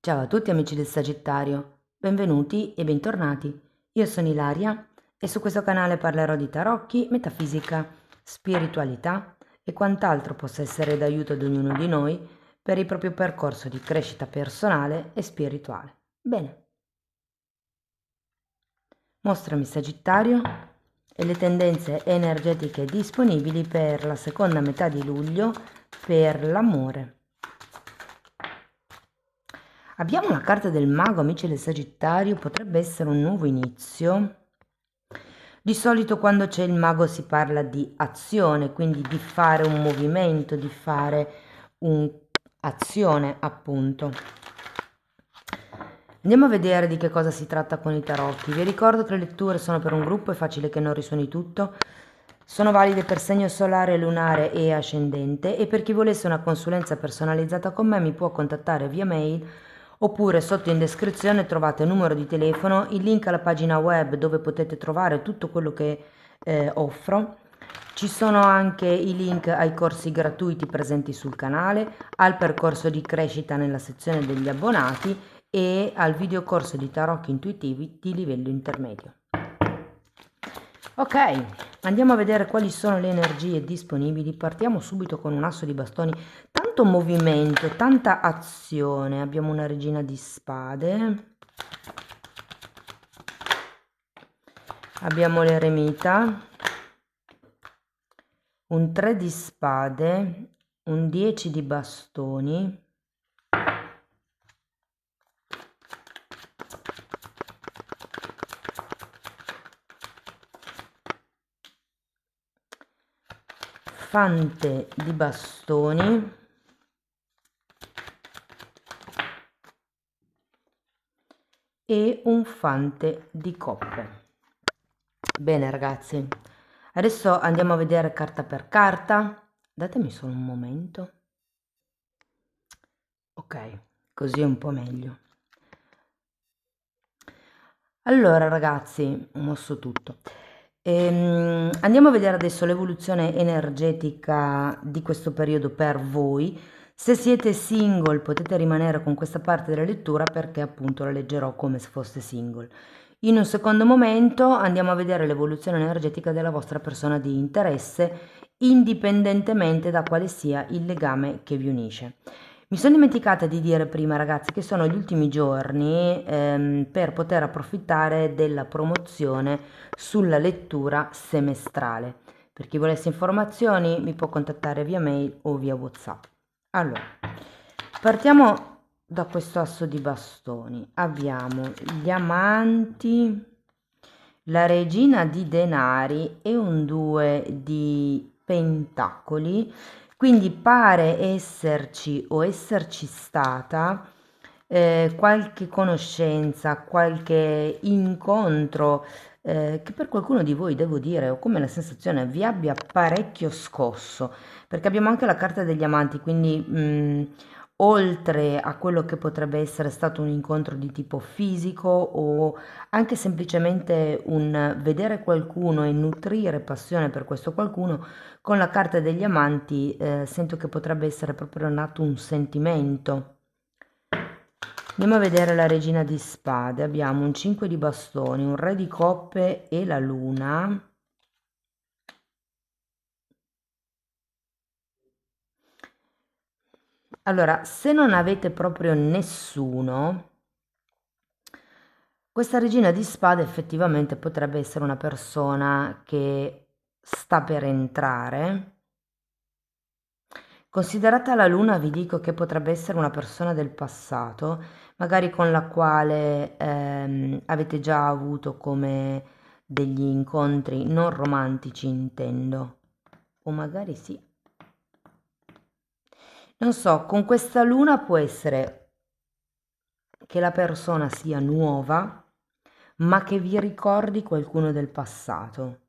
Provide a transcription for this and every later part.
Ciao a tutti amici del Sagittario, benvenuti e bentornati. Io sono Ilaria e su questo canale parlerò di tarocchi, metafisica, spiritualità e quant'altro possa essere d'aiuto ad ognuno di noi per il proprio percorso di crescita personale e spirituale. Bene, mostrami Sagittario e le tendenze energetiche disponibili per la seconda metà di luglio per l'amore. Abbiamo la carta del mago, amici del Sagittario, potrebbe essere un nuovo inizio. Di solito quando c'è il mago si parla di azione, quindi di fare un movimento, di fare un'azione, appunto. Andiamo a vedere di che cosa si tratta con i tarocchi. Vi ricordo che le letture sono per un gruppo, è facile che non risuoni tutto. Sono valide per segno solare, lunare e ascendente e per chi volesse una consulenza personalizzata con me mi può contattare via mail oppure sotto in descrizione trovate il numero di telefono, il link alla pagina web dove potete trovare tutto quello che offro. Ci sono anche i link ai corsi gratuiti presenti sul canale, al percorso di crescita nella sezione degli abbonati e al videocorso di tarocchi intuitivi di livello intermedio. Ok, andiamo a vedere quali sono le energie disponibili. Partiamo subito con un asso di bastoni, tanto movimento, tanta azione. Abbiamo una regina di spade, abbiamo l'eremita, un 3 di spade, un 10 di bastoni, fante di bastoni e un fante di coppe. Bene ragazzi, adesso andiamo a vedere carta per carta. Datemi solo un momento. Ok, così è un po' meglio. Allora ragazzi, ho mosso tutto. Andiamo a vedere adesso l'evoluzione energetica di questo periodo per voi. Se siete single potete rimanere con questa parte della lettura perché appunto la leggerò come se foste single. In un secondo momento andiamo a vedere l'evoluzione energetica della vostra persona di interesse, indipendentemente da quale sia il legame che vi unisce. Mi sono dimenticata di dire prima, ragazzi, che sono gli ultimi giorni per poter approfittare della promozione sulla lettura semestrale. Per chi volesse informazioni mi può contattare via mail o via WhatsApp. Allora, partiamo da questo asso di bastoni. Abbiamo gli amanti, la regina di denari e un 2 di pentacoli. Quindi pare esserci o esserci stata qualche conoscenza, qualche incontro che per qualcuno di voi, devo dire, ho come la sensazione vi abbia parecchio scosso, perché abbiamo anche la carta degli amanti, quindi oltre a quello che potrebbe essere stato un incontro di tipo fisico o anche semplicemente un vedere qualcuno e nutrire passione per questo qualcuno, con la carta degli amanti sento che potrebbe essere proprio nato un sentimento. Andiamo a vedere la regina di spade. Abbiamo un 5 di bastoni, un re di coppe e la luna. Allora, se non avete proprio nessuno, questa regina di spade effettivamente potrebbe essere una persona che sta per entrare. Considerata la luna, vi dico che potrebbe essere una persona del passato, magari con la quale avete già avuto come degli incontri non romantici, intendo, o magari sì. Non so, con questa luna può essere che la persona sia nuova, ma che vi ricordi qualcuno del passato.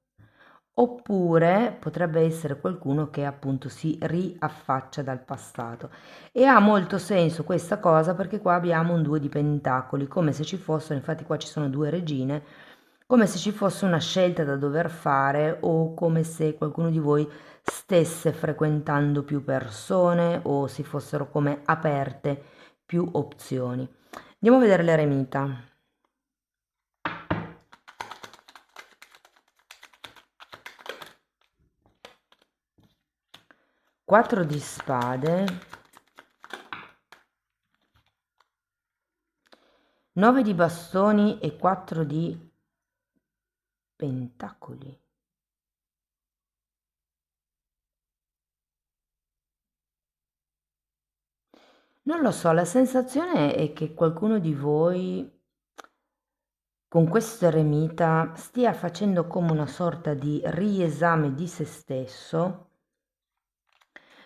Oppure potrebbe essere qualcuno che appunto si riaffaccia dal passato. E ha molto senso questa cosa perché qua abbiamo un 2 di pentacoli, come se ci fossero, infatti qua ci sono due regine, come se ci fosse una scelta da dover fare o come se qualcuno di voi stesse frequentando più persone o si fossero come aperte più opzioni. Andiamo a vedere l'eremita. 4 di spade, 9 di bastoni e 4 di pentacoli. Non lo so, la sensazione è che qualcuno di voi con questo eremita stia facendo come una sorta di riesame di se stesso,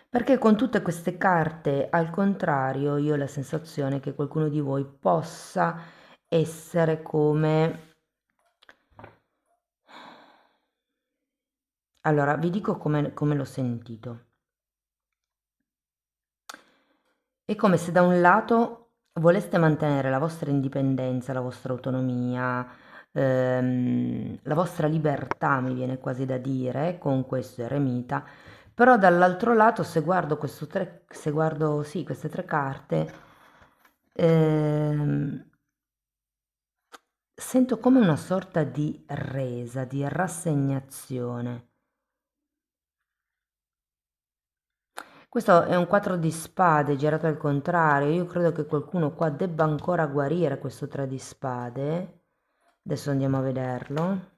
perché con tutte queste carte al contrario io ho la sensazione che qualcuno di voi possa essere come... Allora, vi dico come l'ho sentito. È come se da un lato voleste mantenere la vostra indipendenza, la vostra autonomia, la vostra libertà, mi viene quasi da dire, con questo eremita, però dall'altro lato se guardo, se guardo sì, queste tre carte, ehm, sento come una sorta di resa, di rassegnazione. Questo è un 4 di spade girato al contrario. Io credo che qualcuno qua debba ancora guarire questo 3 di spade. Adesso andiamo a vederlo.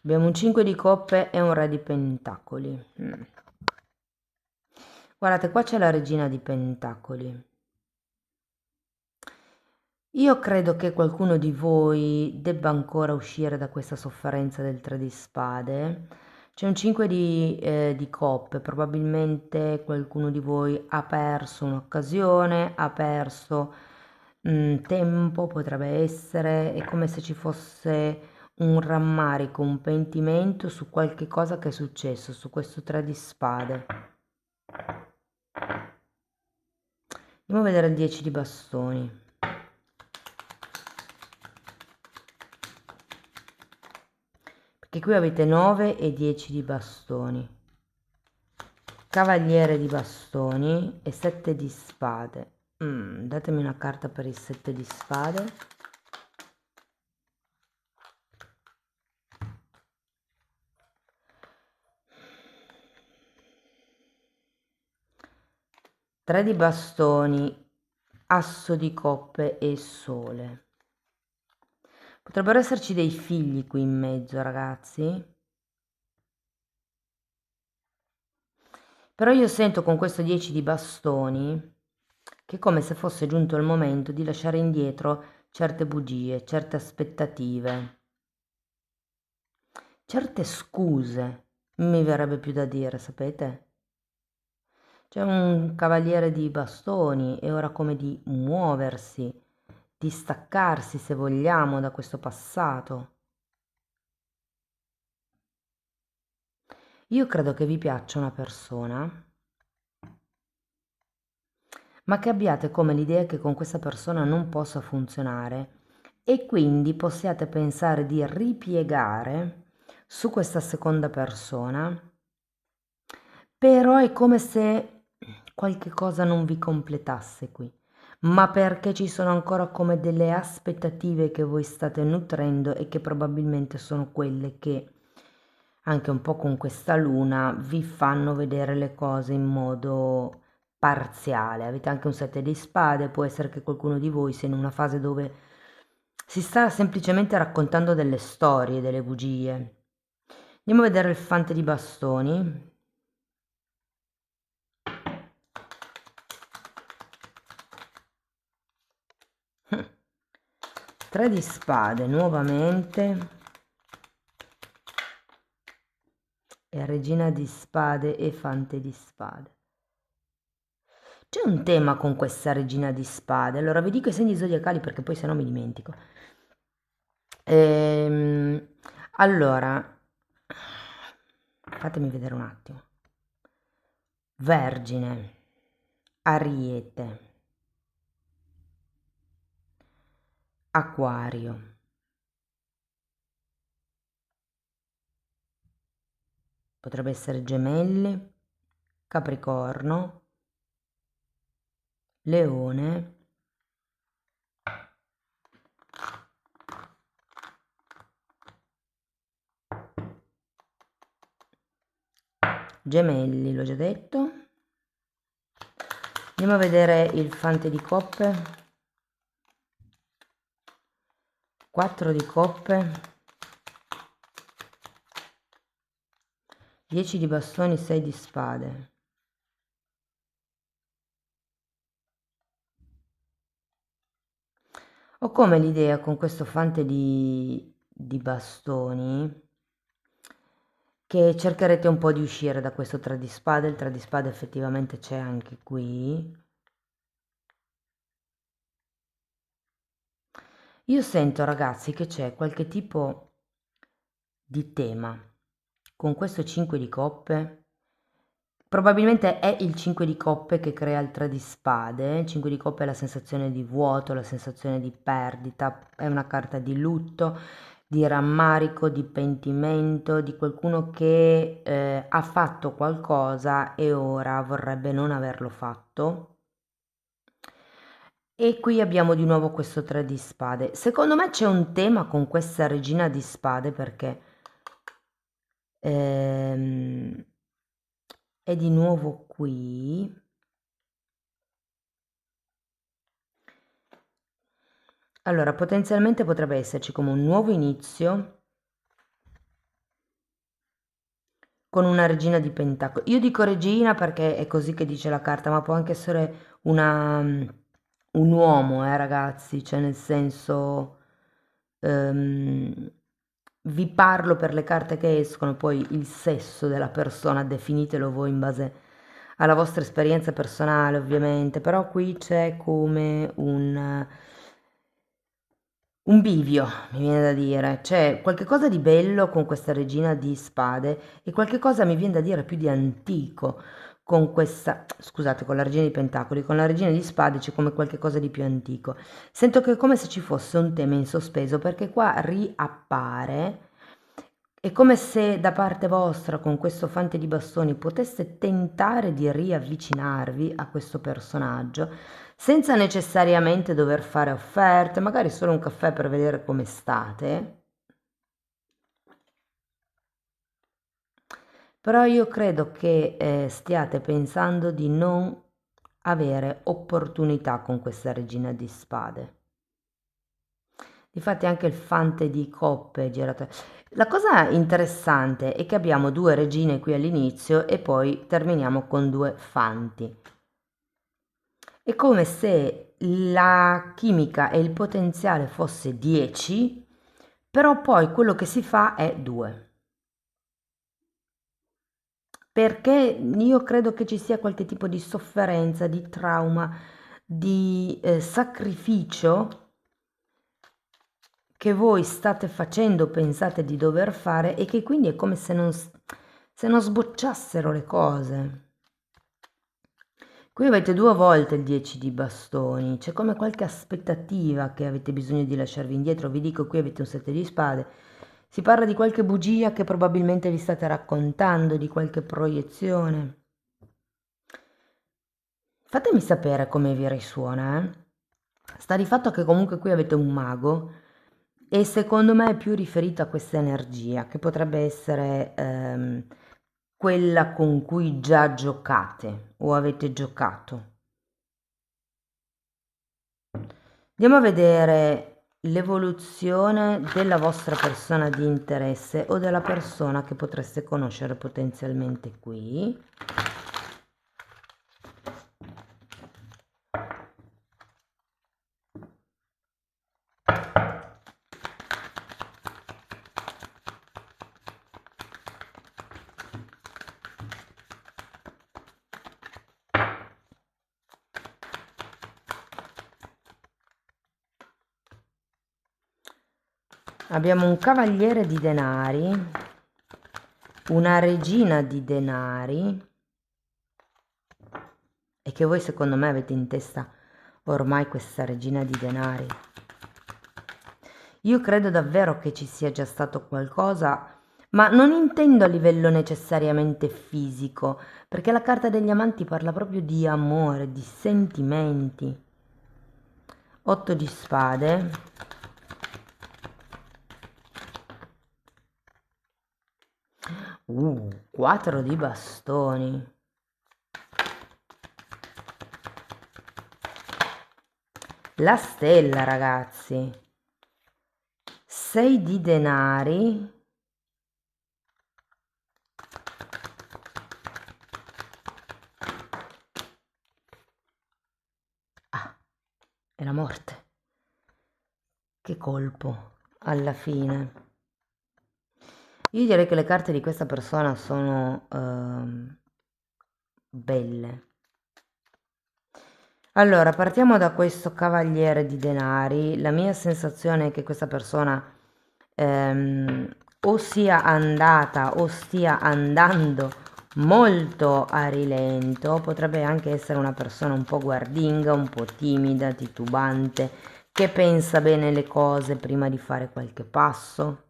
Abbiamo un 5 di coppe e un re di pentacoli. Guardate, qua c'è la regina di pentacoli. Io credo che qualcuno di voi debba ancora uscire da questa sofferenza del 3 di spade. C'è un 5 di coppe, probabilmente qualcuno di voi ha perso un'occasione, ha perso tempo, potrebbe essere, è come se ci fosse un rammarico, un pentimento su qualche cosa che è successo, su questo 3 di spade. Andiamo a vedere il 10 di bastoni. Perché qui avete 9 e 10 di bastoni, cavaliere di bastoni e 7 di spade. Datemi una carta per il 7 di spade. Tre di bastoni, asso di coppe e sole. Potrebbero esserci dei figli qui in mezzo, ragazzi. Però io sento con questo 10 di bastoni che è come se fosse giunto il momento di lasciare indietro certe bugie, certe aspettative, certe scuse, mi verrebbe più da dire, sapete? C'è un cavaliere di bastoni, è ora come di muoversi, di staccarsi, se vogliamo, da questo passato. Io credo che vi piaccia una persona, ma che abbiate come l'idea che con questa persona non possa funzionare e quindi possiate pensare di ripiegare su questa seconda persona, però è come se qualche cosa non vi completasse qui, ma perché ci sono ancora come delle aspettative che voi state nutrendo e che probabilmente sono quelle che anche un po' con questa luna vi fanno vedere le cose in modo parziale. Avete anche un 7 di spade, può essere che qualcuno di voi sia in una fase dove si sta semplicemente raccontando delle storie, delle bugie. Andiamo a vedere il fante di bastoni. Tre di spade nuovamente e regina di spade e fante di spade. C'è un tema con questa regina di spade. Allora vi dico i segni zodiacali perché poi se no mi dimentico. Ehm, allora, fatemi vedere un attimo. Vergine, Ariete, Acquario, potrebbe essere Gemelli, Capricorno, Leone, Gemelli, l'ho già detto. Andiamo a vedere il Fante di coppe, 4 di coppe, 10 di bastoni, 6 di spade. Ho come l'idea con questo Fante di bastoni che cercherete un po' di uscire da questo 3 di spade. Il 3 di spade effettivamente c'è anche qui. Io sento, ragazzi, che c'è qualche tipo di tema con questo 5 di coppe. Probabilmente è il 5 di coppe che crea il 3 di spade. Il 5 di coppe è la sensazione di vuoto, la sensazione di perdita, è una carta di lutto, di rammarico, di pentimento, di qualcuno che ha fatto qualcosa e ora vorrebbe non averlo fatto. E qui abbiamo di nuovo questo 3 di spade. Secondo me c'è un tema con questa regina di spade perché è di nuovo qui. Allora, potenzialmente potrebbe esserci come un nuovo inizio con una regina di pentacoli. Io dico regina perché è così che dice la carta, ma può anche essere un uomo, ragazzi, cioè nel senso, vi parlo per le carte che escono, poi il sesso della persona definitelo voi in base alla vostra esperienza personale, ovviamente, però qui c'è come un bivio, mi viene da dire, c'è qualche cosa di bello con questa regina di spade e qualche cosa mi viene da dire più di antico con questa, scusate, con la regina di pentacoli, con la regina di spade c'è come qualche cosa di più antico. Sento che è come se ci fosse un tema in sospeso perché qua riappare. È come se da parte vostra, con questo Fante di bastoni, poteste tentare di riavvicinarvi a questo personaggio senza necessariamente dover fare offerte, magari solo un caffè per vedere come state. Però io credo che stiate pensando di non avere opportunità con questa regina di spade. Difatti anche il Fante di coppe è girato. La cosa interessante è che abbiamo due regine qui all'inizio e poi terminiamo con due fanti. È come se la chimica e il potenziale fosse 10, però poi quello che si fa è 2. Perché io credo che ci sia qualche tipo di sofferenza, di trauma, di sacrificio che voi state facendo, pensate di dover fare e che quindi è come se non sbocciassero le cose. Qui avete due volte il 10 di bastoni, c'è come qualche aspettativa che avete bisogno di lasciarvi indietro. Vi dico, qui avete un 7 di spade. Si parla di qualche bugia che probabilmente vi state raccontando, di qualche proiezione. Fatemi sapere come vi risuona, eh. Sta di fatto che comunque qui avete un mago e secondo me è più riferito a questa energia che potrebbe essere quella con cui già giocate o avete giocato. Andiamo a vedere l'evoluzione della vostra persona di interesse o della persona che potreste conoscere potenzialmente qui. Abbiamo un cavaliere di denari, una regina di denari e che voi secondo me avete in testa ormai questa regina di denari. Io credo davvero che ci sia già stato qualcosa, ma non intendo a livello necessariamente fisico, perché la carta degli amanti parla proprio di amore, di sentimenti. 8 di spade. Uh, 4 di bastoni. La stella, ragazzi. 6 di denari. Ah, è la morte. Che colpo, alla fine. Io direi che le carte di questa persona sono belle. Allora, partiamo da questo cavaliere di denari. La mia sensazione è che questa persona ehm, o sia andata o stia andando molto a rilento. Potrebbe anche essere una persona un po' guardinga, un po' timida, titubante, che pensa bene le cose prima di fare qualche passo.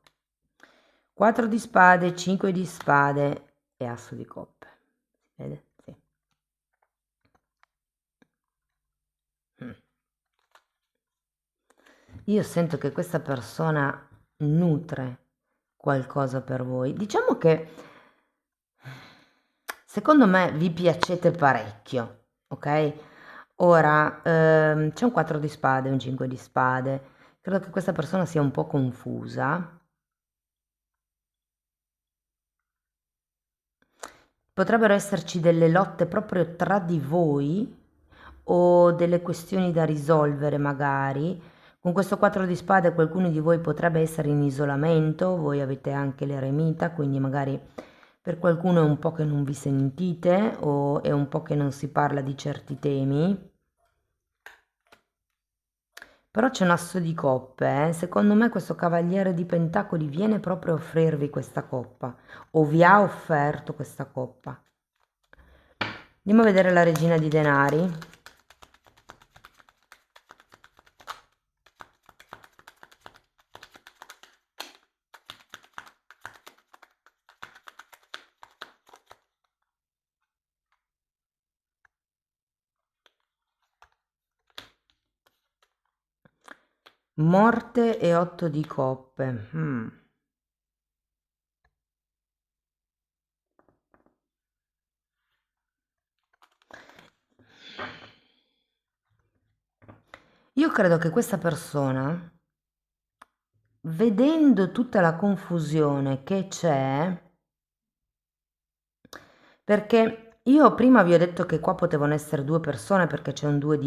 4 di spade, 5 di spade e asso di coppe. Si vede? Sì. Mm. Io sento che questa persona nutre qualcosa per voi. Diciamo che secondo me vi piacete parecchio, ok? Ora, c'è un 4 di spade, un 5 di spade. Credo che questa persona sia un po' confusa. Potrebbero esserci delle lotte proprio tra di voi o delle questioni da risolvere magari. Con questo 4 di spade qualcuno di voi potrebbe essere in isolamento, voi avete anche l'eremita, quindi magari per qualcuno è un po' che non vi sentite o è un po' che non si parla di certi temi. Però c'è un asso di coppe, eh. Secondo me questo cavaliere di pentacoli viene proprio a offrirvi questa coppa o vi ha offerto questa coppa. Andiamo a vedere la regina di denari. Morte e 8 di coppe. Io credo che questa persona, vedendo tutta la confusione che c'è, perché io prima vi ho detto che qua potevano essere due persone perché c'è un 2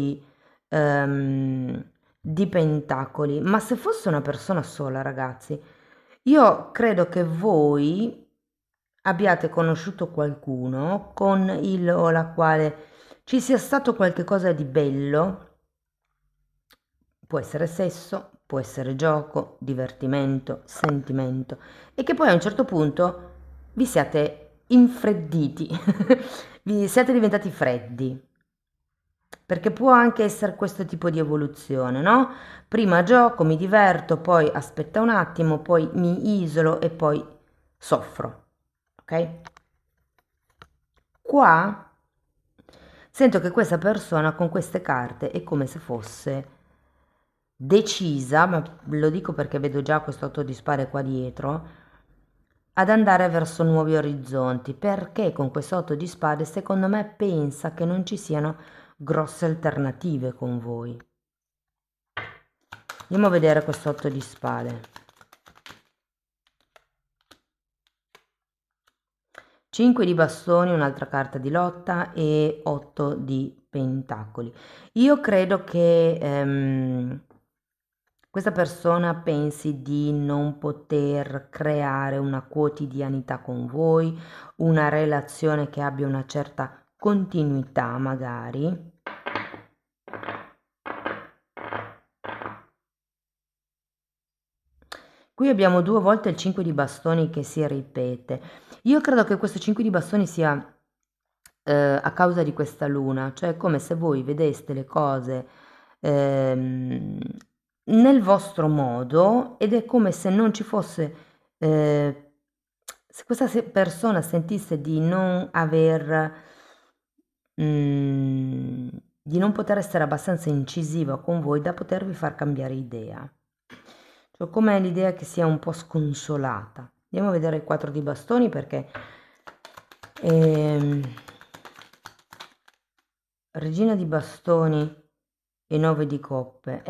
di pentacoli, ma se fosse una persona sola, ragazzi, io credo che voi abbiate conosciuto qualcuno con il o la quale ci sia stato qualche cosa di bello. Può essere sesso, può essere gioco, divertimento, sentimento e che poi a un certo punto vi siate infredditi, vi siate diventati freddi, perché può anche essere questo tipo di evoluzione, no? Prima gioco, mi diverto, poi aspetta un attimo, poi mi isolo e poi soffro, ok? Qua sento che questa persona con queste carte è come se fosse decisa, ma lo dico perché vedo già questo 8 di spade qua dietro, ad andare verso nuovi orizzonti, perché con questo 8 di spade secondo me pensa che non ci siano grosse alternative con voi. Andiamo a vedere questo 8 di spade. 5 di bastoni, un'altra carta di lotta e 8 di pentacoli. Io credo che questa persona pensi di non poter creare una quotidianità con voi, una relazione che abbia una certa continuità magari. Qui abbiamo due volte il 5 di bastoni che si ripete. Io credo che questo 5 di bastoni sia a causa di questa luna, cioè è come se voi vedeste le cose ehm, nel vostro modo ed è come se non ci fosse eh, se questa persona sentisse di non aver, di non poter essere abbastanza incisiva con voi da potervi far cambiare idea. Cioè, come l'idea che sia un po' sconsolata. Andiamo a vedere il 4 di bastoni perché ehm, regina di bastoni e 9 di coppe.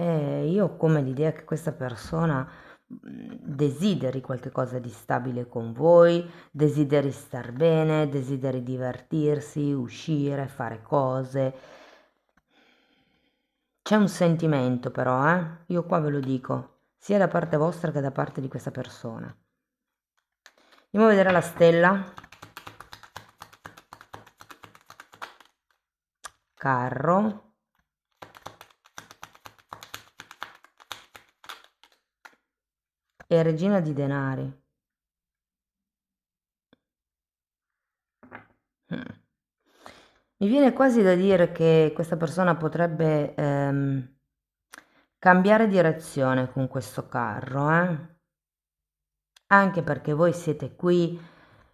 Io ho come l'idea che questa persona desideri qualcosa di stabile con voi, desideri star bene, desideri divertirsi, uscire, fare cose. C'è un sentimento però, io qua ve lo dico, sia da parte vostra che da parte di questa persona. Andiamo a vedere la stella. Carro. E regina di denari. Mi viene quasi da dire che questa persona potrebbe cambiare direzione con questo carro, Anche perché voi siete qui,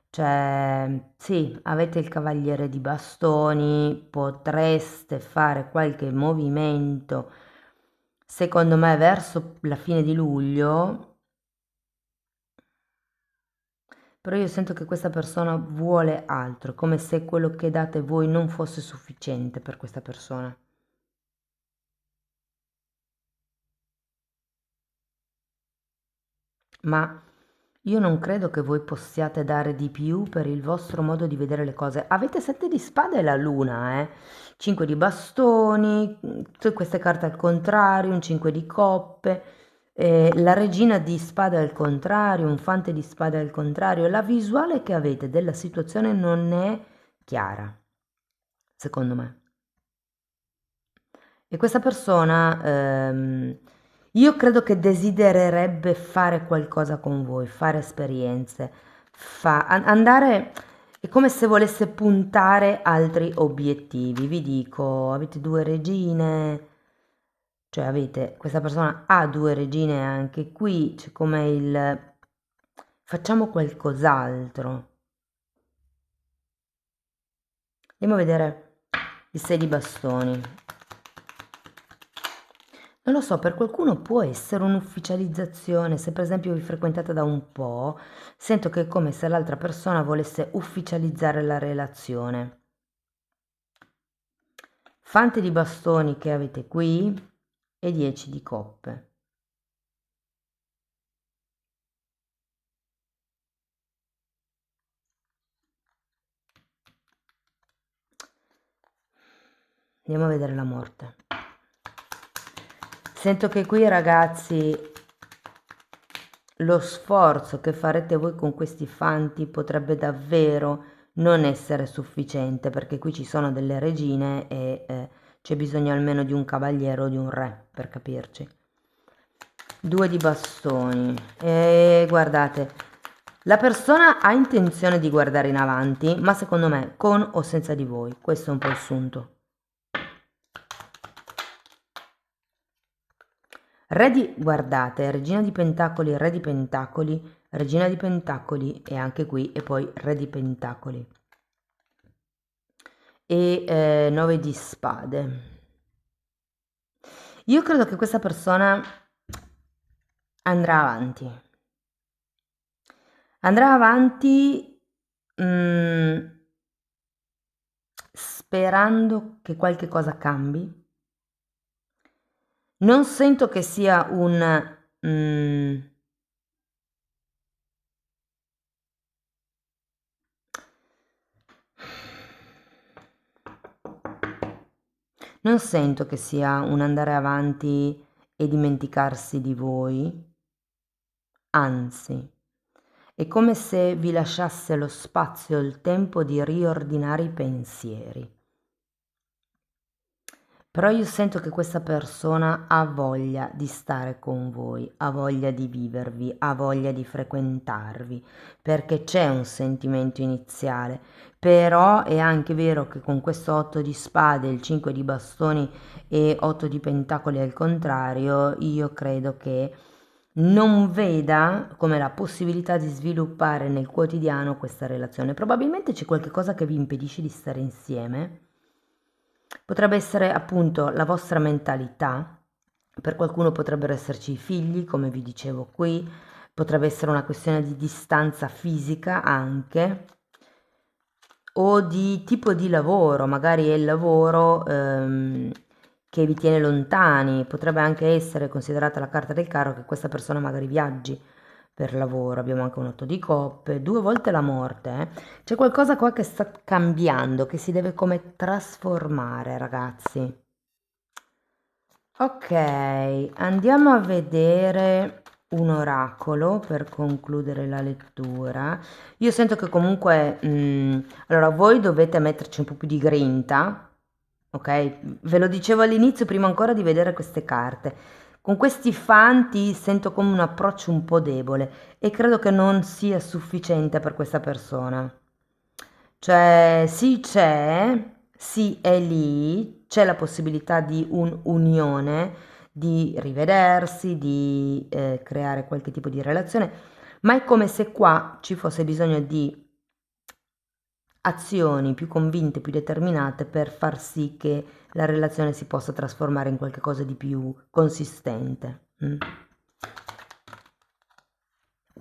cioè, sì, avete il cavaliere di bastoni, potreste fare qualche movimento, secondo me, verso la fine di luglio. Però io sento che questa persona vuole altro, come se quello che date voi non fosse sufficiente per questa persona. Ma io non credo che voi possiate dare di più per il vostro modo di vedere le cose. Avete 7 di spade e la luna, 5 di bastoni, tutte queste carte al contrario, un 5 di coppe, la regina di spade al contrario, un fante di spade al contrario. La visuale che avete della situazione non è chiara, secondo me. E questa persona, io credo che desidererebbe fare qualcosa con voi, fare esperienze, andare, è come se volesse puntare altri obiettivi. Vi dico, avete due regine, cioè avete, questa persona ha due regine anche qui, c'è come il facciamo qualcos'altro. Andiamo a vedere il 6 di bastoni. Non lo so, per qualcuno può essere un'ufficializzazione, se per esempio vi frequentate da un po', sento che è come se l'altra persona volesse ufficializzare la relazione. Fante di bastoni che avete qui e 10 di coppe. Andiamo a vedere la morte. Sento che qui ragazzi lo sforzo che farete voi con questi fanti potrebbe davvero non essere sufficiente perché qui ci sono delle regine e c'è bisogno almeno di un cavaliere o di un re per capirci. 2 di bastoni e guardate, la persona ha intenzione di guardare in avanti, ma secondo me con o senza di voi, questo è un po' il sunto. Guardate, regina di pentacoli, re di pentacoli, regina di pentacoli e anche qui e poi re di pentacoli e 9 di spade. Io credo che questa persona andrà avanti. Andrà avanti sperando che qualche cosa cambi. Non sento che sia un non sento che sia un andare avanti e dimenticarsi di voi, anzi, è come se vi lasciasse lo spazio e il tempo di riordinare i pensieri. Però io sento che questa persona ha voglia di stare con voi, ha voglia di vivervi, ha voglia di frequentarvi, perché c'è un sentimento iniziale. Però è anche vero che con questo 8 di spade, il 5 di bastoni e 8 di pentacoli al contrario, io credo che non veda come la possibilità di sviluppare nel quotidiano questa relazione. Probabilmente c'è qualche cosa che vi impedisce di stare insieme. Potrebbe essere appunto la vostra mentalità, per qualcuno potrebbero esserci i figli, come vi dicevo qui, potrebbe essere una questione di distanza fisica anche, o di tipo di lavoro, magari è il lavoro che vi tiene lontani, potrebbe anche essere considerata la carta del carro che questa persona magari viaggi per lavoro, abbiamo anche un 8 di coppe, 2 volte la morte, eh. C'è qualcosa qua che sta cambiando, che si deve come trasformare, ragazzi. Ok, andiamo a vedere un oracolo per concludere la lettura. Io sento che comunque, allora voi dovete metterci un po' più di grinta, ok? Ve lo dicevo all'inizio, prima ancora di vedere queste carte. Con questi fanti sento come un approccio un po' debole e credo che non sia sufficiente per questa persona. Cioè, sì c'è, sì è lì, c'è la possibilità di un'unione, di rivedersi, di creare qualche tipo di relazione, ma è come se qua ci fosse bisogno di azioni più convinte, più determinate per far sì che la relazione si possa trasformare in qualcosa di più consistente. Mm.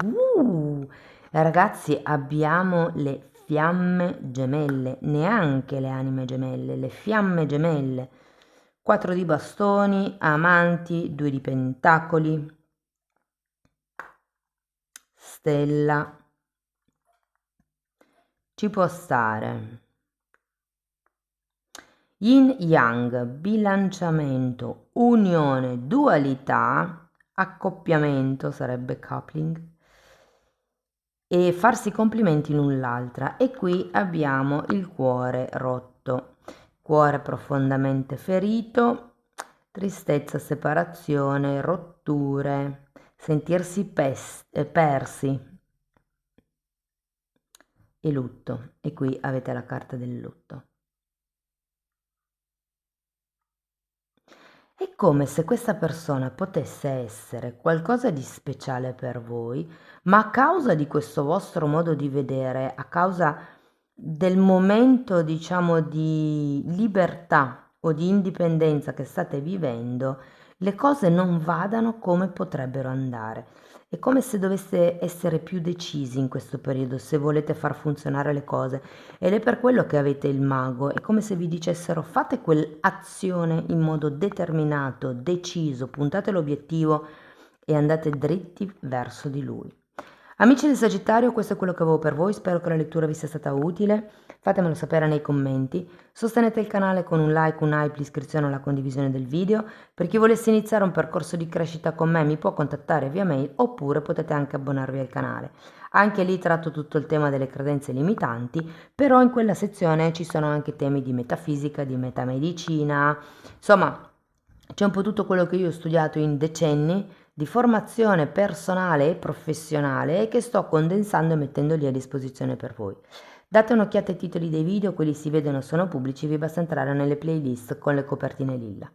Uh, ragazzi, abbiamo le fiamme gemelle, neanche le anime gemelle, le fiamme gemelle. 4 di bastoni, amanti, 2 di pentacoli, stella. Ci può stare. Yin Yang, bilanciamento, unione, dualità, accoppiamento sarebbe coupling e farsi complimenti l'un l'altra. E qui abbiamo il cuore rotto, cuore profondamente ferito, tristezza, separazione, rotture, sentirsi persi e lutto. E qui avete la carta del lutto. È come se questa persona potesse essere qualcosa di speciale per voi, ma a causa di questo vostro modo di vedere, a causa del momento, diciamo, di libertà o di indipendenza che state vivendo, le cose non vadano come potrebbero andare. È come se doveste essere più decisi in questo periodo, se volete far funzionare le cose. Ed è per quello che avete il mago, è come se vi dicessero fate quell'azione in modo determinato, deciso, puntate l'obiettivo e andate dritti verso di lui. Amici del Sagittario, questo è quello che avevo per voi, spero che la lettura vi sia stata utile, fatemelo sapere nei commenti, sostenete il canale con un like, un hype, l'iscrizione o la condivisione del video, per chi volesse iniziare un percorso di crescita con me mi può contattare via mail oppure potete anche abbonarvi al canale. Anche lì tratto tutto il tema delle credenze limitanti, però in quella sezione ci sono anche temi di metafisica, di metamedicina, insomma c'è un po' tutto quello che io ho studiato in decenni di formazione personale e professionale e che sto condensando e mettendo lì a disposizione per voi. Date un'occhiata ai titoli dei video, quelli si vedono sono pubblici, vi basta entrare nelle playlist con le copertine lilla.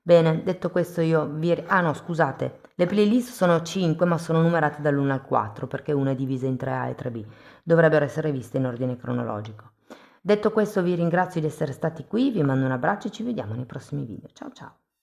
Bene, detto questo io vi... Ah no, scusate, le playlist sono 5 ma sono numerate dall'1 al 4 perché una è divisa in 3A e 3B. Dovrebbero essere viste in ordine cronologico. Detto questo vi ringrazio di essere stati qui, vi mando un abbraccio e ci vediamo nei prossimi video. Ciao ciao!